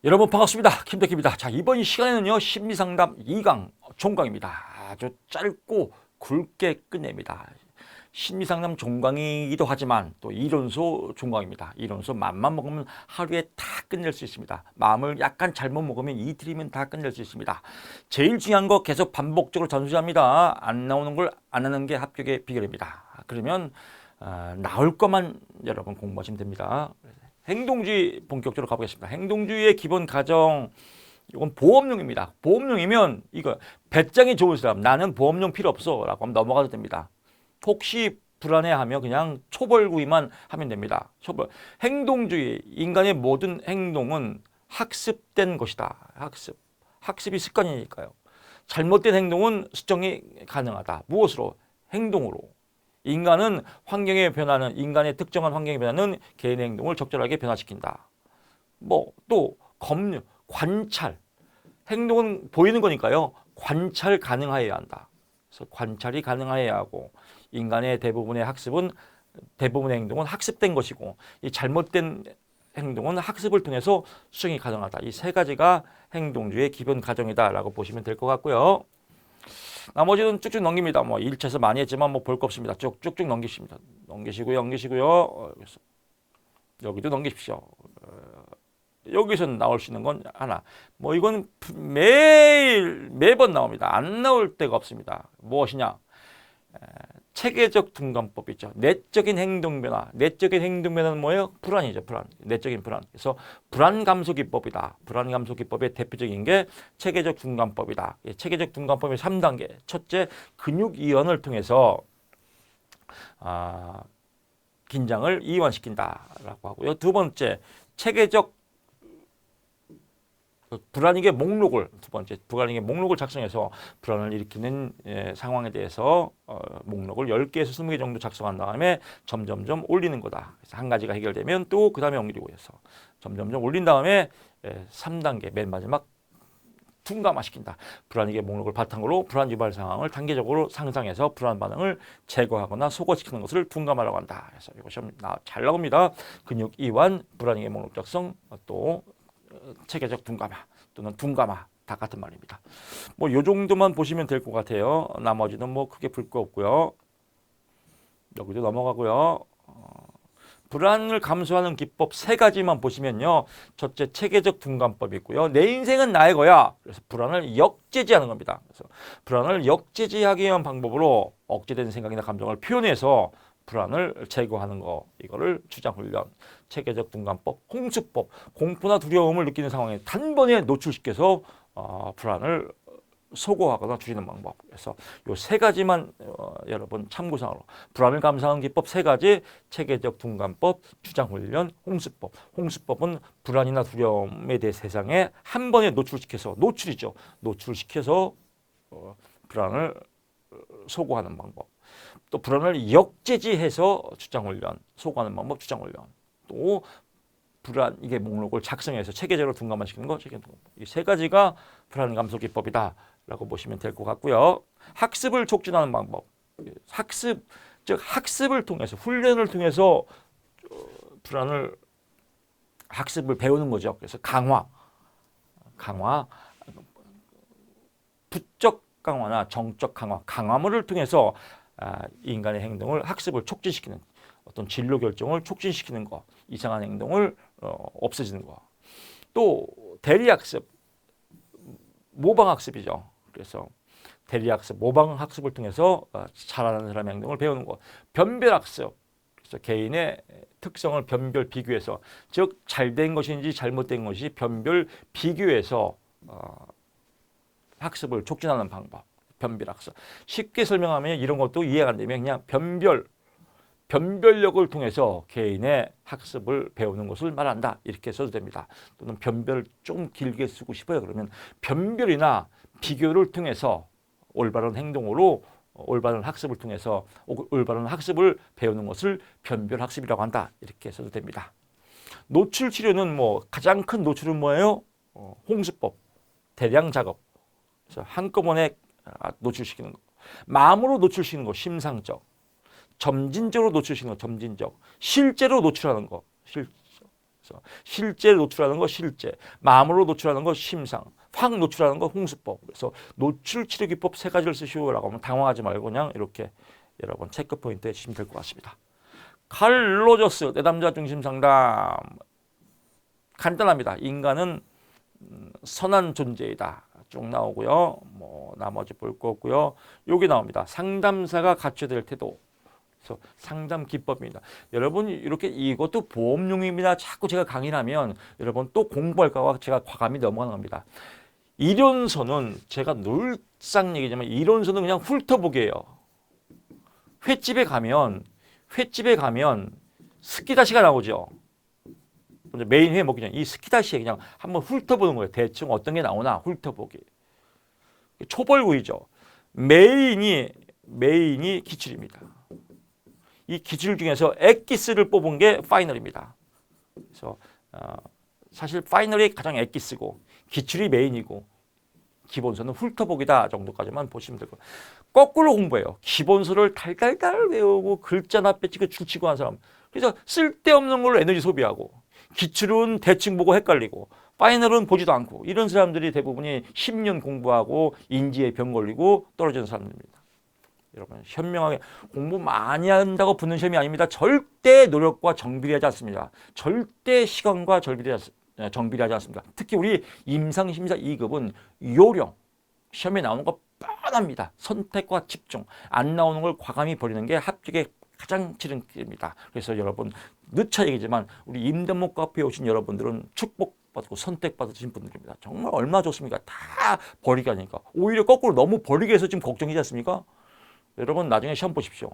여러분 반갑습니다. 김덕기입니다. 자, 이번 시간에는요, 심리상담 2강 종강입니다. 아주 짧고 굵게 끝냅니다. 심리상담 종강이기도 하지만 또 이론소 종강입니다. 이론소 맘만 먹으면 하루에 다 끝낼 수 있습니다. 마음을 약간 잘못 먹으면 이틀이면 다 끝낼 수 있습니다. 제일 중요한 거 계속 반복적으로 전수합니다. 안 나오는 걸 안 하는 게 합격의 비결입니다. 그러면 나올 것만 여러분 공부하시면 됩니다. 행동주의 본격적으로 가보겠습니다. 행동주의의 기본 가정, 이건 보험용입니다. 보험용이면 이거 배짱이 좋은 사람, 나는 보험용 필요 없어 라고 하면 넘어가도 됩니다. 혹시 불안해하면 그냥 초벌구이만 하면 됩니다. 초벌. 행동주의, 인간의 모든 행동은 학습된 것이다. 학습이 습관이니까요. 잘못된 행동은 수정이 가능하다. 무엇으로? 행동으로. 인간은 환경의 변화는, 인간의 특정한 환경의 변화는 개인의 행동을 적절하게 변화시킨다. 또 검열, 관찰. 행동은 보이는 거니까요. 관찰 가능하여야 한다. 그래서 관찰이 가능하여야 하고, 인간의 대부분의 행동은 학습된 것이고, 이 잘못된 행동은 학습을 통해서 수정이 가능하다. 이 세 가지가 행동주의의 기본 가정이다라고 보시면 될 것 같고요. 나머지는 쭉쭉 넘깁니다. 1차에서 많이 했지만 볼 거 없습니다. 쭉쭉 넘기십니다. 넘기시고요. 여기도 넘기십시오. 여기서 나올 수 있는 건 하나. 이건 매번 나옵니다. 안 나올 데가 없습니다. 무엇이냐? 체계적 둔감법 있죠. 내적인 행동 변화. 내적인 행동 변화는 뭐예요? 불안이죠. 불안. 내적인 불안. 그래서 불안 감소 기법이다. 불안 감소 기법의 대표적인 게 체계적 둔감법이다. 체계적 둔감법의 3단계. 첫째, 근육 이완을 통해서 긴장을 이완시킨다라고 하고요. 두 번째, 체계적 불안익의 목록을, 두 번째, 불안익의 목록을 작성해서 불안을 일으키는 상황에 대해서 목록을 10개에서 20개 정도 작성한 다음에 점점점 올리는 거다. 그래서 한 가지가 해결되면 또 그 다음에 옮기고 해서 점점점 올린 다음에 3단계, 맨 마지막 둔감화시킨다. 불안익의 목록을 바탕으로 불안 유발 상황을 단계적으로 상상해서 불안 반응을 제거하거나 소거시키는 것을 둔감화라고 한다. 그래서 이것이 잘 나옵니다. 근육 이완, 불안익의 목록 작성, 또 체계적 둔감화 또는 둔감화 다 같은 말입니다. 요 정도만 보시면 될 것 같아요. 나머지는 크게 볼 거 없고요. 여기도 넘어가고요. 불안을 감소하는 기법 3가지만 보시면요. 첫째, 체계적 둔감법이 있고요. 내 인생은 나의 거야. 그래서 불안을 역제지하는 겁니다. 그래서 불안을 역제지하기 위한 방법으로 억제된 생각이나 감정을 표현해서 불안을 제거하는 거, 이거를 주장훈련, 체계적 둔감법, 홍수법, 공포나 두려움을 느끼는 상황에 단번에 노출시켜서 불안을 소거하거나 줄이는 방법. 그래서 이 3가지만 여러분 참고사항으로, 불안을 감소하는 기법 3가지, 체계적 둔감법, 주장훈련, 홍수법. 홍수법은 불안이나 두려움에 대해 세상에 한 번에 노출시켜서, 노출시켜서 불안을 소거하는 방법. 또 불안을 역제지해서 주장훈련, 소거하는 방법, 주장훈련. 또 불안, 이게 목록을 작성해서 체계적으로 둔감화시키는 거, 이 3가지가 불안 감소 기법이다라고 보시면 될 것 같고요. 학습을 촉진하는 방법, 학습을 통해서, 훈련을 통해서 학습을 배우는 거죠. 그래서 강화, 부적 강화나 정적 강화물을 통해서 인간의 행동을, 학습을 촉진시키는, 어떤 진로 결정을 촉진시키는 거, 이상한 행동을 없애지는 거. 또 대리학습, 모방학습이죠. 그래서 대리학습, 모방학습을 통해서 잘하는 사람의 행동을 배우는 거. 변별학습, 그래서 개인의 특성을 변별 비교해서, 즉 잘된 것인지 잘못된 것이 변별 비교해서 학습을 촉진하는 방법. 변별학습. 쉽게 설명하면 이런 것도 이해가 안 되면 그냥 변별력을 통해서 개인의 학습을 배우는 것을 말한다. 이렇게 써도 됩니다. 또는 변별을 좀 길게 쓰고 싶어요. 그러면 변별이나 비교를 통해서 올바른 행동으로, 올바른 학습을 통해서 올바른 학습을 배우는 것을 변별학습이라고 한다. 이렇게 써도 됩니다. 노출 치료는 가장 큰 노출은 뭐예요? 홍수법, 대량 작업. 그래서 한꺼번에 노출시키는 거. 마음으로 노출시키는 거, 심상적. 점진적으로 노출시키는 거, 점진적. 실제로 노출하는 거, 실적. 그래서 실제 노출하는 거 실제, 마음으로 노출하는 거 심상, 확 노출하는 거 홍수법. 그래서 노출 치료 기법 세 가지를 쓰시오라고 하면 당황하지 말고 그냥 이렇게 여러분 체크 포인트에 주시면 될 것 같습니다. 칼 로저스 내담자 중심 상담. 간단합니다. 인간은 선한 존재이다. 쭉 나오고요. 뭐 나머지 볼 거 없고요. 여기 나옵니다. 상담사가 갖춰야 될 태도. 그래서 상담 기법입니다. 여러분 이렇게 이것도 보험용입니다. 자꾸 제가 강의를 하면 여러분 또 공부할까 봐 제가 과감히 넘어가는 겁니다. 이론서는 제가 늘상 얘기지만 이론서는 그냥 훑어보게요. 횟집에 가면 스키다시가 나오죠. 먼저 메인 회 먹기 전에 이 스키다시에 그냥 한번 훑어보는 거예요. 대충 어떤 게 나오나 훑어보기. 초벌구이죠. 메인이 기출입니다. 이 기출 중에서 엑기스를 뽑은 게 파이널입니다. 그래서 사실 파이널이 가장 엑기스고 기출이 메인이고 기본서는 훑어보기다 정도까지만 보시면 되고 거꾸로 공부해요. 기본서를 달달달 외우고 글자나 빼치고 줄치고 한 사람. 그래서 쓸데없는 걸로 에너지 소비하고 기출은 대충 보고 헷갈리고 파이널은 보지도 않고 이런 사람들이 대부분이 10년 공부하고 인지에 병 걸리고 떨어지는 사람들입니다. 여러분 현명하게 공부 많이 한다고 붙는 시험이 아닙니다. 절대 노력과 정비례하지 않습니다. 절대 시간과 정비례하지 않습니다. 특히 우리 임상심사 2급은 요령 시험에 나오는 거 뻔합니다. 선택과 집중 안 나오는 걸 과감히 버리는 게 합격의 가장 지름길입니다. 그래서 여러분 늦차 얘기지만 우리 임대목 카페에 오신 여러분들은 축복받고 선택받으신 분들입니다. 정말 얼마나 좋습니까? 다 버리게 하니까. 오히려 거꾸로 너무 버리게 해서 지금 걱정이지 않습니까? 여러분 나중에 시험 보십시오.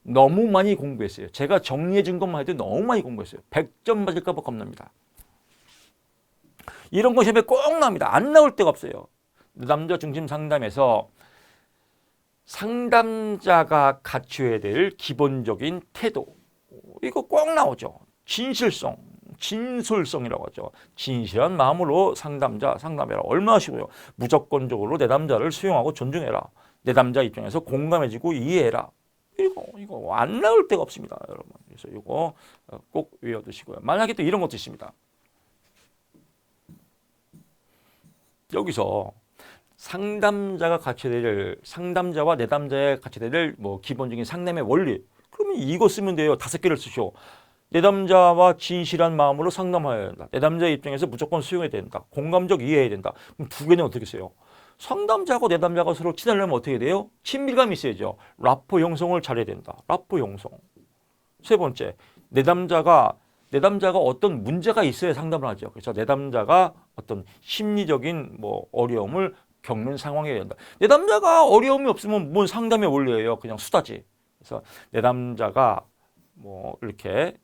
너무 많이 공부했어요. 제가 정리해 준 것만 해도 너무 많이 공부했어요. 100점 맞을까 봐 겁납니다. 이런 거 시험에 꼭 나옵니다. 안 나올 데가 없어요. 남자 중심 상담에서 상담자가 갖춰야 될 기본적인 태도. 이거 꼭 나오죠. 진실성, 진솔성이라고 하죠. 진실한 마음으로 상담해라. 얼마나 쉬워요. 무조건적으로 내담자를 수용하고 존중해라. 내담자 입장에서 공감해주고 이해해라. 이거 안 나올 데가 없습니다, 여러분. 그래서 이거 꼭 외워두시고요. 만약에 또 이런 것도 있습니다. 여기서 상담자와 내담자의 갖춰야 될 뭐 기본적인 상담의 원리. 그러면 이거 쓰면 돼요. 5개를 쓰시오. 내담자와 진실한 마음으로 상담해야 된다. 내담자의 입장에서 무조건 수용해야 된다. 공감적 이해해야 된다. 그럼 2개는 어떻게 써요? 상담자하고 내담자가 서로 친하려면 어떻게 돼요? 친밀감이 있어야죠. 라포 형성을 잘해야 된다. 라포 형성. 3번째, 내담자가 어떤 문제가 있어야 상담을 하죠. 그래서 내담자가 어떤 심리적인 뭐 어려움을 겪는 상황이어야 된다. 내담자가 어려움이 없으면 뭔 상담의 원리예요. 그냥 수다지. 그래서 내담자가 뭐 이렇게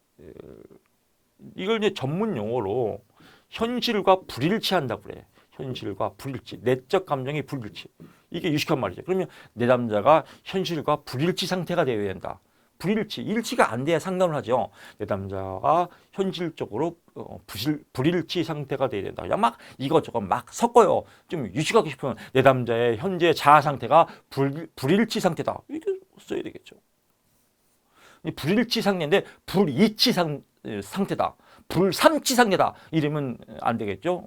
이걸 이제 전문 용어로 현실과 불일치한다고 그래. 현실과 불일치, 내적 감정이 불일치. 이게 유식한 말이죠. 그러면 내담자가 현실과 불일치 상태가 되어야 된다. 일치가 안 돼야 상담을 하죠. 내담자가 현실적으로 불일치 상태가 돼야 된다. 그냥 막 이것저것 막 섞어요. 좀 유식하고 싶으면 내담자의 현재 자아 상태가 불일치 상태다. 이렇게 써야 되겠죠. 불일치 상태인데 불이치 상태다. 불삼치 상태다. 이러면 안 되겠죠.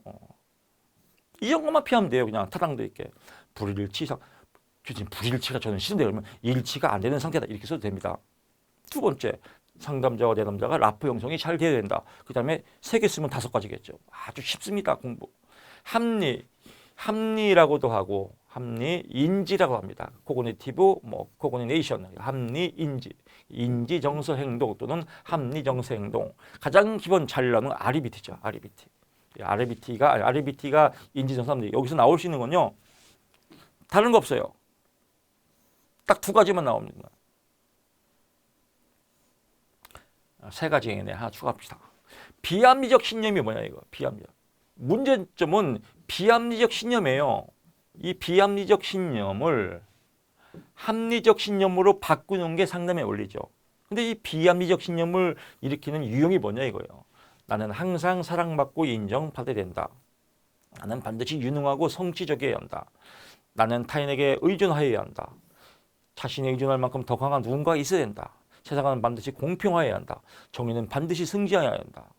이 정도만 피하면 돼요. 그냥 타당도 있게. 불일치가 저는 싫은데 그러면 일치가 안 되는 상태다. 이렇게 써도 됩니다. 2번째, 상담자와 내담자가 라포 형성이 잘 되어야 된다. 그 다음에 3개 쓰면 5가지겠죠. 아주 쉽습니다. 공부. 합리라고도 하고 인지라고 합니다. 코그니티브, 코그니네이션, 합리, 인지 정서 행동 또는 합리 정서 행동. 가장 기본 잘 나오는 REBT죠. REBT가 인지 정서 합리. 여기서 나올 수 있는 건요. 다른 거 없어요. 딱 2가지만 나옵니다. 3가지에 하나 추가합시다. 비합리적 신념이 뭐냐 이거. 비합리적. 문제점은 비합리적 신념이에요. 이 비합리적 신념을 합리적 신념으로 바꾸는 게 상담의 원리죠. 근데 이 비합리적 신념을 일으키는 유형이 뭐냐 이거예요. 나는 항상 사랑받고 인정받아야 된다. 나는 반드시 유능하고 성취적이어야 한다. 나는 타인에게 의존하여야 한다. 자신에 의존할 만큼 더 강한 누군가가 있어야 된다. 세상은 반드시 공평하여야 한다. 정의는 반드시 승리하여야 한다.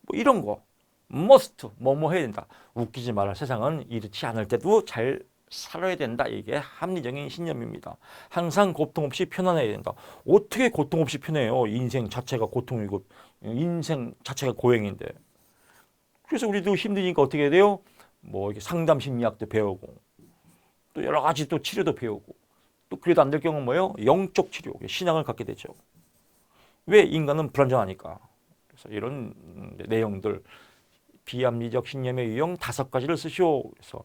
뭐 이런 거 must 뭐뭐 해야 된다. 웃기지 마라. 세상은 이렇지 않을 때도 잘 살아야 된다. 이게 합리적인 신념입니다. 항상 고통 없이 편안해야 된다. 어떻게 고통 없이 편해요? 인생 자체가 고통이고 인생 자체가 고행인데. 그래서 우리도 힘드니까 어떻게 해야 돼요? 뭐 이렇게 상담 심리학도 배우고 또 여러 가지 또 치료도 배우고 또 그래도 안 될 경우는 뭐예요? 영적 치료, 신앙을 갖게 되죠. 왜? 인간은 불안정하니까. 그래서 이런 내용들 비합리적 신념의 유형 5가지를 쓰시오. 그래서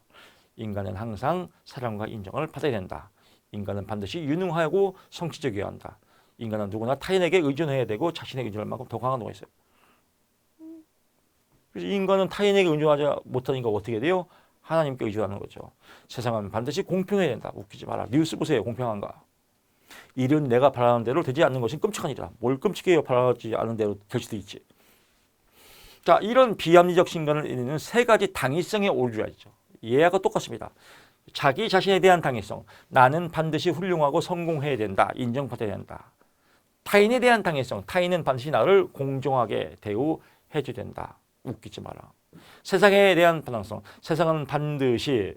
인간은 항상 사랑과 인정을 받아야 된다. 인간은 반드시 유능하고 성취적이어야 한다. 인간은 누구나 타인에게 의존해야 되고 자신에게 의존할 만큼 더 강한 놈가 있어요. 그래서 인간은 타인에게 의존하지 못하니까 어떻게 돼요? 하나님께 의존하는 거죠. 세상은 반드시 공평해야 된다. 웃기지 마라. 뉴스 보세요. 공평한가? 일은 내가 바라는 대로 되지 않는 것은 끔찍한 일이다. 뭘 끔찍해요? 바라지 않은 대로 될 수도 있지. 자, 이런 비합리적 신간을 이루는 3가지 당위성의 오류가 있죠. 예하고 똑같습니다. 자기 자신에 대한 당위성. 나는 반드시 훌륭하고 성공해야 된다. 인정받아야 된다. 타인에 대한 당위성. 타인은 반드시 나를 공정하게 대우해줘야 된다. 웃기지 마라. 세상에 대한 반항성. 세상은 반드시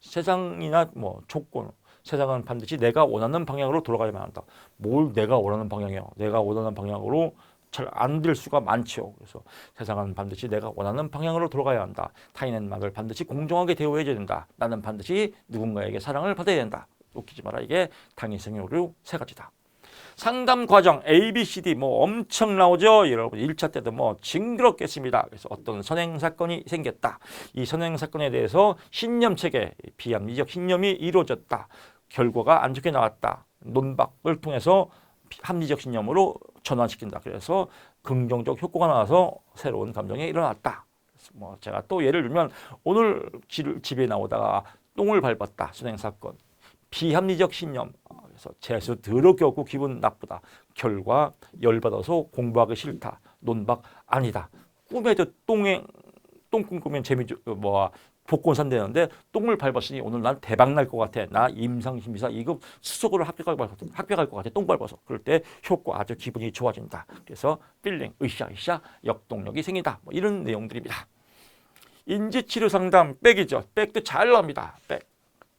세상이나 뭐 조건. 세상은 반드시 내가 원하는 방향으로 돌아가야만 한다. 뭘 내가 원하는 방향이요? 내가 원하는 방향으로 잘 안 될 수가 많죠. 그래서 세상은 반드시 내가 원하는 방향으로 돌아가야 한다. 타인은 나를 반드시 공정하게 대우해줘야 된다. 나는 반드시 누군가에게 사랑을 받아야 된다. 웃기지 마라. 이게 당위성의 오류 3가지다. 상담 과정 A, B, C, D 뭐 엄청 나오죠. 여러분 1차 때도 뭐 징그럽겠습니다. 그래서 어떤 선행 사건이 생겼다. 이 선행 사건에 대해서 신념 체계, 비합리적 신념이 이루어졌다. 결과가 안 좋게 나왔다. 논박을 통해서 합리적 신념으로 전환시킨다. 그래서 긍정적 효과가 나와서 새로운 감정이 일어났다. 그래서 뭐 제가 또 예를 들면 오늘 집에 나오다가 똥을 밟았다. 선행 사건. 비합리적 신념. 그래서 재수 더럽게 없고 기분 나쁘다. 결과 열받아서 공부하기 싫다. 논박 아니다. 꿈에도 똥꿈 꾸면 재미죠. 복권 산다는데 똥을 밟았으니 오늘 난 대박 날 것 같아. 나 임상심의사 2급 수석으로 합격할 것 같아. 똥 밟아서. 그럴 때 효과 아주 기분이 좋아진다. 그래서 필링, 으쌰으쌰 역동력이 생긴다. 뭐 이런 내용들입니다. 인지치료 상담 백이죠. 백도 잘 나옵니다.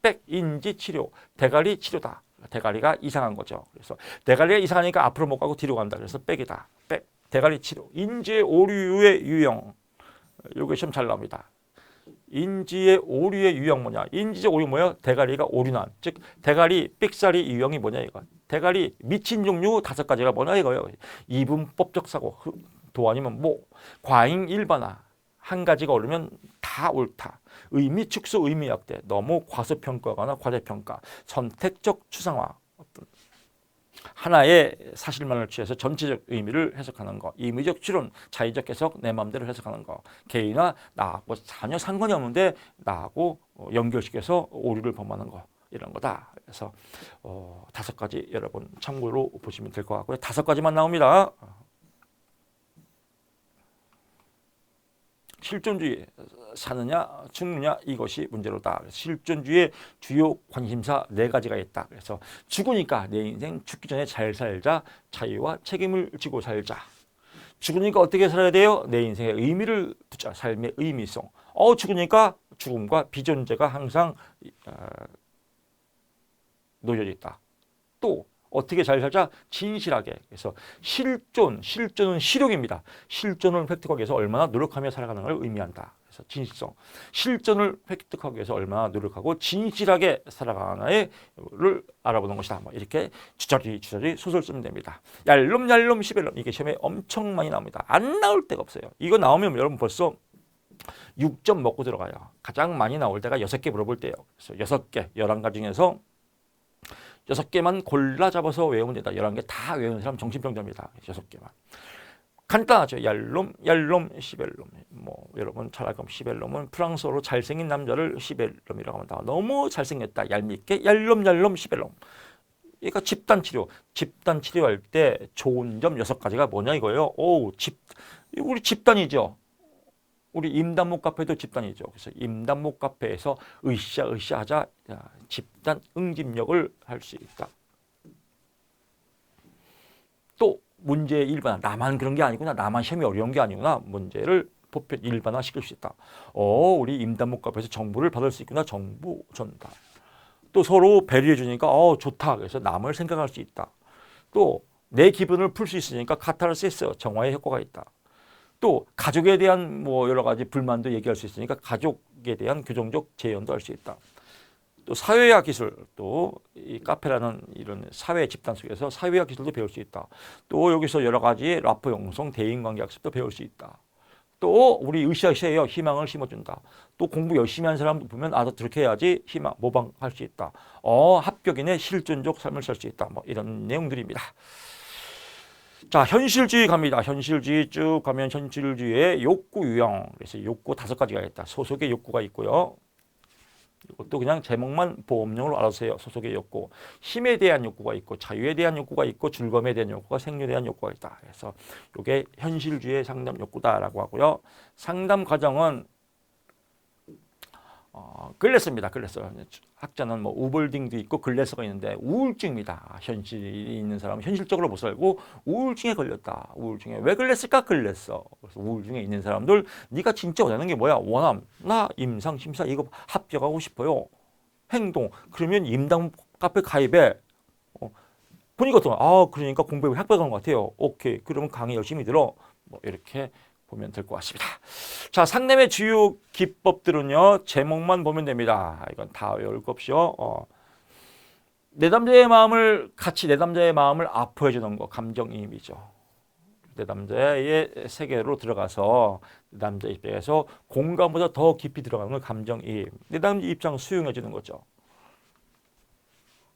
백 인지치료 대가리 치료다. 대가리가 이상한 거죠. 그래서 대가리가 이상하니까 앞으로 못 가고 뒤로 간다. 그래서 백이다. 백 대가리 치료. 인지의 오류의 유형. 요게 좀 잘 나옵니다. 인지의 오류의 유형 뭐냐? 인지적 오류 뭐예요? 대가리가 오류난. 즉 대가리 삑사리 유형이 뭐냐 이거. 대가리 미친 종류 5가지가 뭐냐 이거예요. 이분법적 사고, 도 아니면 뭐 과잉 일반화. 한 가지가 오르면 다 옳다. 의미 축소, 의미 약대. 너무 과소평가거나 과대평가. 선택적 추상화. 어떤 하나의 사실만을 취해서 전체적 의미를 해석하는 거. 임의적 추론, 자의적 해석, 내 마음대로 해석하는 거. 개인과 나하고 전혀 상관이 없는데 나하고 연결시켜서 오류를 범하는 거. 이런 거다. 그래서 5가지 여러분 참고로 보시면 될 것 같고요. 5가지만 나옵니다. 실존주의, 사느냐 죽느냐 이것이 문제로다. 실존주의의 주요 관심사 4가지가 있다. 그래서 죽으니까 내 인생 죽기 전에 잘 살자. 자유와 책임을 지고 살자. 죽으니까 어떻게 살아야 돼요? 내 인생의 의미를 두자. 삶의 의미성. 죽으니까 죽음과 비존재가 항상 놓여져 있다. 또 어떻게 잘 살자? 진실하게. 그래서 실존은 실용입니다. 실존을 획득하기 위해서 얼마나 노력하며 살아가는 걸 의미한다. 그래서 진실성. 실존을 획득하기 위해서 얼마나 노력하고 진실하게 살아가나를 알아보는 것이다. 뭐 이렇게 주저리 소설 쓰면 됩니다. 얄놈 시벨놈 이게 시험에 엄청 많이 나옵니다. 안 나올 데가 없어요. 이거 나오면 여러분 벌써 6점 먹고 들어가요. 가장 많이 나올 때가 6개 물어볼 때예요. 그래서 6개, 11가지 중에서 6개만 골라 잡아서 외우면 된다. 11개 다 외우는 사람 정신병자입니다. 6개만. 간단하죠. 얄놈, 시벨놈. 뭐 여러분 잘 알 겁니다. 시벨놈은 프랑스어로 잘생긴 남자를 시벨놈이라고 합니다. 너무 잘생겼다. 얄밉게 얄놈, 시벨놈. 그러니까 집단 치료할 때 좋은 점 6가지가 뭐냐 이거예요. 우리 집단이죠. 우리 임단목 카페도 집단이죠. 그래서 임단목 카페에서 으쌰 하자. 집단 응집력을 할 수 있다. 또 문제 일반화. 나만 그런 게 아니구나. 나만 시험이 어려운 게 아니구나. 문제를 보편 일반화 시킬 수 있다. 우리 임단목값에서 정보를 받을 수 있구나. 정보 전달. 또 서로 배려해 주니까 좋다. 그래서 남을 생각할 수 있다. 또 내 기분을 풀 수 있으니까 카타르시스 정화의 효과가 있다. 또 가족에 대한 뭐 여러 가지 불만도 얘기할 수 있으니까 가족에 대한 교정적 재연도 할 수 있다. 또 사회학 기술, 또 이 카페라는 이런 사회 집단 속에서 사회학 기술도 배울 수 있다. 또 여기서 여러 가지 라포 형성, 대인관계 학습도 배울 수 있다. 또 우리 으쌰으쌰해요. 희망을 심어준다. 또 공부 열심히 하는 사람 보면 나도 저렇게 해야지 희망, 모방할 수 있다. 합격인의 실존적 삶을 살 수 있다. 뭐 이런 내용들입니다. 자, 현실주의 갑니다. 현실주의 쭉 가면 현실주의의 욕구 유형. 그래서 욕구 5가지가 있다. 소속의 욕구가 있고요. 이것도 그냥 제목만 보험용으로 알아주세요. 소속의 욕구. 힘에 대한 욕구가 있고, 자유에 대한 욕구가 있고, 즐거움에 대한 욕구가, 생존에 대한 욕구가 있다. 그래서 이게 현실주의의 상담 욕구다라고 하고요. 상담 과정은 글래스입니다. 글래스. 학자는 뭐 우볼딩도 있고 글래스가 있는데 우울증입니다. 현실이 있는 사람은 현실적으로 못 살고 우울증에 걸렸다. 우울증에 왜 걸렸을까? 글래스. 그래서 우울증에 있는 사람들 네가 진짜 원하는 게 뭐야? 원함. 나 임상 심사 이거 합격하고 싶어요. 행동. 그러면 임당 카페 가입해. 보니까 또 그러니까 공부에 합격한 것 같아요. 오케이. 그러면 강의 열심히 들어. 뭐 이렇게 보면 될 것 같습니다. 자, 상담의 주요 기법들은요. 제목만 보면 됩니다. 이건 다 외울 거 없이요. 내담자의 마음을 같이 내담자의 마음을 아파해 주는 거 감정이입이죠. 내담자의 세계로 들어가서 내담자 입장에서 공감보다 더 깊이 들어가는 걸 감정이입. 내담자 입장 수용해 주는 거죠.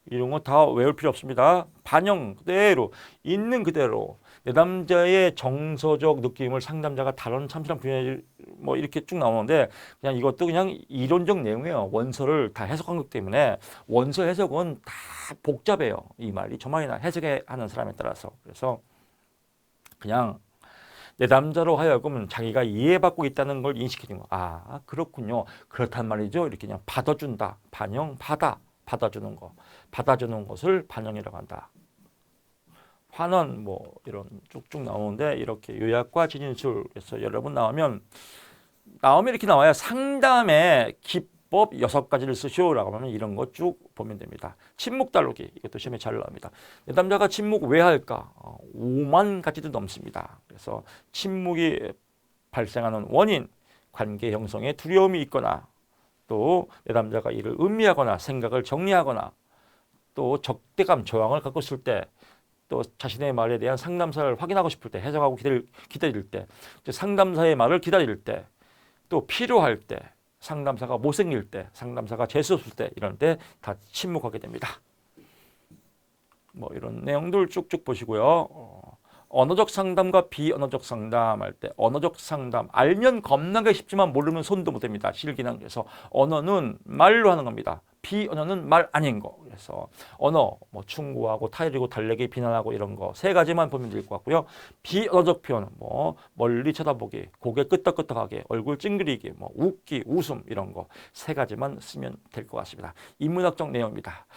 이런 거 다 외울 필요 없습니다. 반영 그대로 있는 그대로 내담자의 정서적 느낌을 상담자가 다른 참신한 분야에 뭐 이렇게 쭉 나오는데 그냥 이것도 그냥 이론적 내용이에요. 원서를 다 해석한 것 때문에 원서 해석은 다 복잡해요. 이 말이 저 말이나 해석하는 사람에 따라서. 그래서 그냥 내담자로 하여금 자기가 이해받고 있다는 걸 인식해주는 거. 그렇군요. 그렇단 말이죠. 이렇게 그냥 받아준다. 반영, 받아주는 거. 받아주는 것을 반영이라고 한다. 환원 뭐 이런 쭉쭉 나오는데 이렇게 요약과 진술 그래서 여러분 나오면 이렇게 나와요. 상담의 기법 6가지를 쓰시오라고 하면 이런 거 쭉 보면 됩니다. 침묵 다루기 이것도 시험에 잘 나옵니다. 내담자가 침묵 왜 할까? 5만 가지도 넘습니다. 그래서 침묵이 발생하는 원인, 관계 형성에 두려움이 있거나 또 내담자가 이를 음미하거나 생각을 정리하거나 또 적대감, 저항을 갖고 있을 때 또 자신의 말에 대한 상담사를 확인하고 싶을 때 해석하고 기다릴 때 상담사의 말을 기다릴 때 또 필요할 때 상담사가 못생길 때 상담사가 재수없을 때 이런 때 다 침묵하게 됩니다. 뭐 이런 내용들 쭉쭉 보시고요. 언어적 상담과 비언어적 상담할 때 언어적 상담 알면 겁나게 쉽지만 모르면 손도 못 댑니다. 실기는 그래서 언어는 말로 하는 겁니다. 비언어는 말 아닌 거. 그래서 언어 뭐 충고하고 타이르고 달래기 비난하고 이런 거 3가지만 보면 될 것 같고요. 비언어적 표현 뭐 멀리 쳐다보기, 고개 끄덕끄덕하게, 얼굴 찡그리기, 뭐 웃기, 웃음 이런 거 3가지만 쓰면 될 것 같습니다. 인문학적 내용입니다.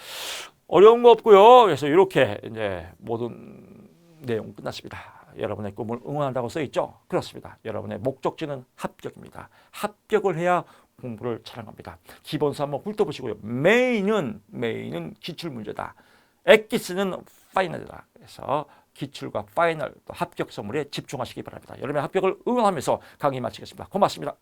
어려운 거 없고요. 그래서 이렇게 이제 모든 내용 끝났습니다. 여러분의 꿈을 응원한다고 써있죠? 그렇습니다. 여러분의 목적지는 합격입니다. 합격을 해야 공부를 잘합니다. 기본서 한번 훑어보시고요. 메인은 기출문제다. 엑기스는 파이널이다. 그래서 기출과 파이널 또 합격 선물에 집중하시기 바랍니다. 여러분의 합격을 응원하면서 강의 마치겠습니다. 고맙습니다.